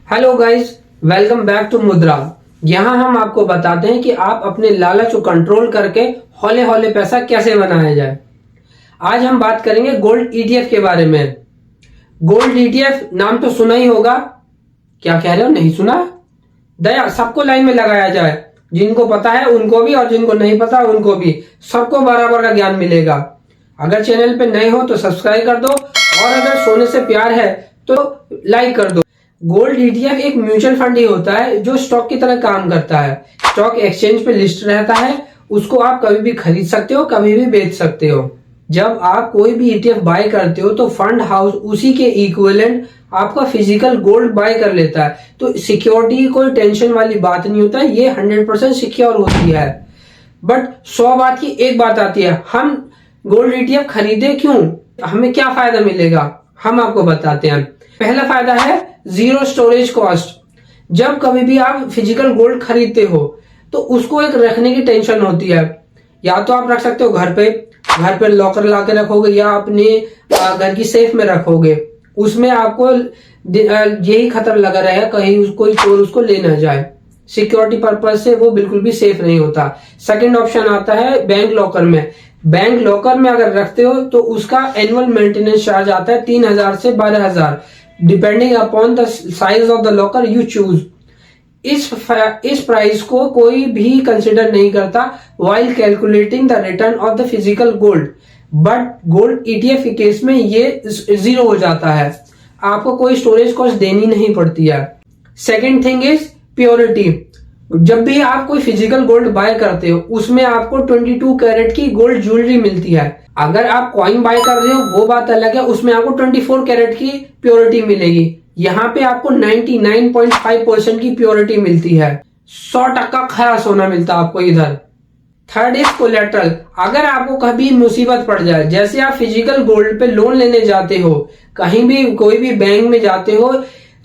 Hello guys, welcome back to Mudra. यहाँ हम आपको बताते हैं कि आप अपने लालच को कंट्रोल करके हौले हौले पैसा कैसे बनाया जाए। आज हम बात करेंगे गोल्ड ईटीएफ के बारे में। गोल्ड ईटीएफ नाम तो सुना ही होगा। क्या कह रहे हो, नहीं सुना? दया सबको लाइन में लगाया जाए, जिनको पता है उनको भी और जिनको नहीं पता उनको भी, सबको बराबर का ज्ञान मिलेगा। अगर चैनल पे नए हो तो सब्सक्राइब कर दो और अगर सोने से प्यार है तो लाइक कर दो। गोल्ड ईटीएफ एक म्यूचुअल फंड ही होता है जो स्टॉक की तरह काम करता है। स्टॉक एक्सचेंज पे लिस्ट रहता है, उसको आप कभी भी खरीद सकते हो, कभी भी बेच सकते हो। जब आप कोई भी ईटीएफ बाय करते हो तो फंड हाउस उसी के इक्विवेलेंट आपका फिजिकल गोल्ड बाय कर लेता है। तो सिक्योरिटी की कोई टेंशन वाली बात नहीं होता है, ये 100% सिक्योर होती है। बट 100 बात की एक बात आती है, हम गोल्ड ईटीएफ खरीदे क्यों, हमें क्या फायदा मिलेगा, हम आपको बताते हैं। पहला फायदा है जीरो स्टोरेज कॉस्ट। जब कभी भी आप फिजिकल गोल्ड खरीदते हो तो उसको एक रखने की टेंशन होती है। या तो आप रख सकते हो घर पे लॉकर ला के रखोगे या अपने घर की सेफ में रखोगे। उसमें आपको यही खतरा लगा रहेगा कहीं कोई चोर उसको ले ना जाए। सिक्योरिटी पर्पज से वो बिल्कुल भी सेफ नहीं होता। सेकंड ऑप्शन आता है बैंक लॉकर में। बैंक लॉकर में अगर रखते हो तो उसका एनुअल मेंटेनेंस चार्ज आता है 3000 से 12000, depending upon the size of the locker you choose. इस प्राइस को कोई भी कंसिडर नहीं करता while calculating the return of the physical gold. But gold ETF के केस में ये जीरो हो जाता है, आपको कोई स्टोरेज कॉस्ट देनी नहीं पड़ती है। Second thing is purity. जब भी आप कोई फिजिकल गोल्ड बाय करते हो उसमें आपको 22 कैरेट की गोल्ड ज्वेलरी मिलती है। अगर आप कॉइन बाय कर रहे हो वो बात अलग है, उसमें आपको 24 कैरेट की प्योरिटी मिलेगी। यहाँ पे आपको 99.5% की प्योरिटी मिलती है। 100% खरा सोना मिलता है आपको इधर। Third is collateral. अगर आपको कभी मुसीबत पड़ जाए, जैसे आप फिजिकल गोल्ड पे लोन लेने जाते हो, कहीं भी कोई भी बैंक में जाते हो,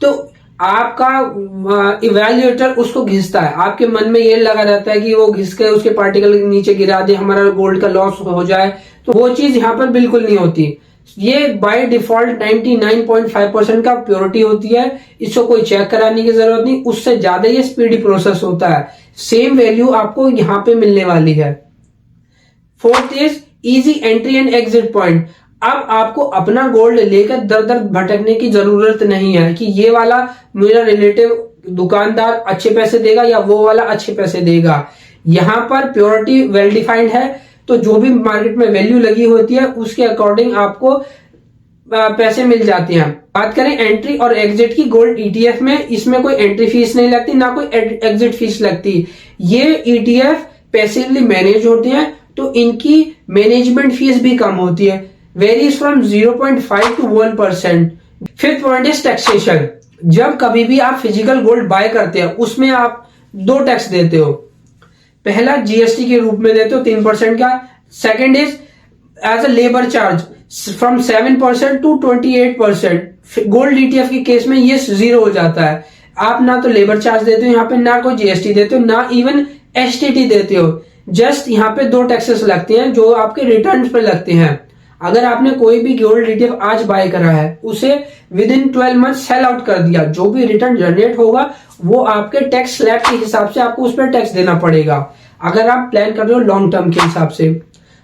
तो आपका इवैल्यूएटर उसको घिसता है। आपके मन में ये लगा रहता है कि वो घिस के उसके पार्टिकल नीचे गिरा दे, हमारा गोल्ड का लॉस हो जाए। तो वो चीज यहाँ पर बिल्कुल नहीं होती। ये बाय डिफॉल्ट 99.5% का प्योरिटी होती है, इसको कोई चेक कराने की जरूरत नहीं। उससे ज्यादा ये स्पीडी प्रोसेस होता है। सेम वैल्यू आपको यहाँ पे मिलने वाली है। Fourth is easy entry and exit point. अब आपको अपना गोल्ड लेकर दर दर भटकने की जरूरत नहीं है कि ये वाला मेरा रिलेटिव दुकानदार अच्छे पैसे देगा या वो वाला अच्छे पैसे देगा। यहाँ पर प्योरिटी वेल डिफाइंड है, तो जो भी मार्केट में वैल्यू लगी होती है उसके अकॉर्डिंग आपको पैसे मिल जाते हैं। बात करें एंट्री और एग्जिट की गोल्ड ईटीएफ में, इसमें कोई एंट्री फीस नहीं लगती, ना कोई एग्जिट फीस लगती। ये ईटीएफ पैसिवली मैनेज होते हैं तो इनकी मैनेजमेंट फीस भी कम होती है, varies from 0.5 to 1%। Fifth point is taxation. जब कभी भी आप फिजिकल गोल्ड बाय करते हैं उसमें आप 2 टैक्स देते हो। पहला जीएसटी के रूप में देते हो 3% का। Second is as a labour charge from 7% to 28%। Gold ETF के केस में ये जीरो हो जाता है। आप ना तो लेबर चार्ज देते हो यहाँ पे, ना कोई जीएसटी देते हो, ना इवन एसटीटी देते हो। जस्ट यहाँ पे 2 टैक्सेस लगते हैं जो आपके रिटर्न पे लगते हैं। अगर आपने कोई भी गोल्ड ईटीएफ आज बाय करा है, उसे with in 12 month sell out कर दिया, जो भी रिटर्न जनरेट होगा वो आपके टैक्स स्लैब के हिसाब से आपको उस पर टैक्स देना पड़ेगा। अगर आप प्लान कर रहे हो लॉन्ग टर्म के हिसाब से,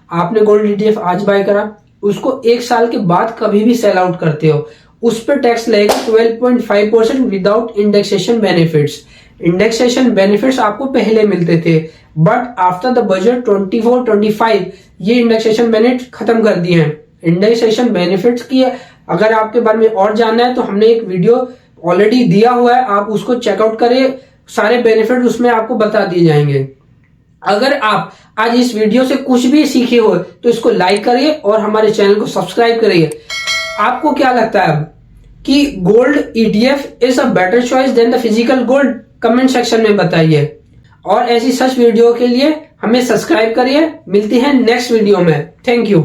आपने गोल्ड ईटीएफ आज बाय करा, उसको 1 साल के बाद कभी भी सेल आउट करते हो, उस पर टैक्स लगेगा 12.5% without indexation benefits. Indexation benefits आपको पहले मिलते थे, बट आफ्टर द बजट 24-25 ये इंडेक्सेशन बेनिफिट खत्म कर दिए हैं। इंडेक्सेशन बेनिफिट्स की अगर आपके बारे में और जानना है तो हमने एक वीडियो ऑलरेडी दिया हुआ है, आप उसको चेकआउट करिए, सारे बेनिफिट उसमें आपको बता दिए जाएंगे। अगर आप आज इस वीडियो से कुछ भी सीखे हो तो इसको लाइक करिए और हमारे चैनल को सब्सक्राइब करिए। आपको क्या लगता है अब कि gold ETF is a better choice than the physical gold? Comment section में बताइए। और ऐसी सच वीडियो के लिए हमें सब्सक्राइब करिए। मिलती हैं नेक्स्ट वीडियो में। Thank you.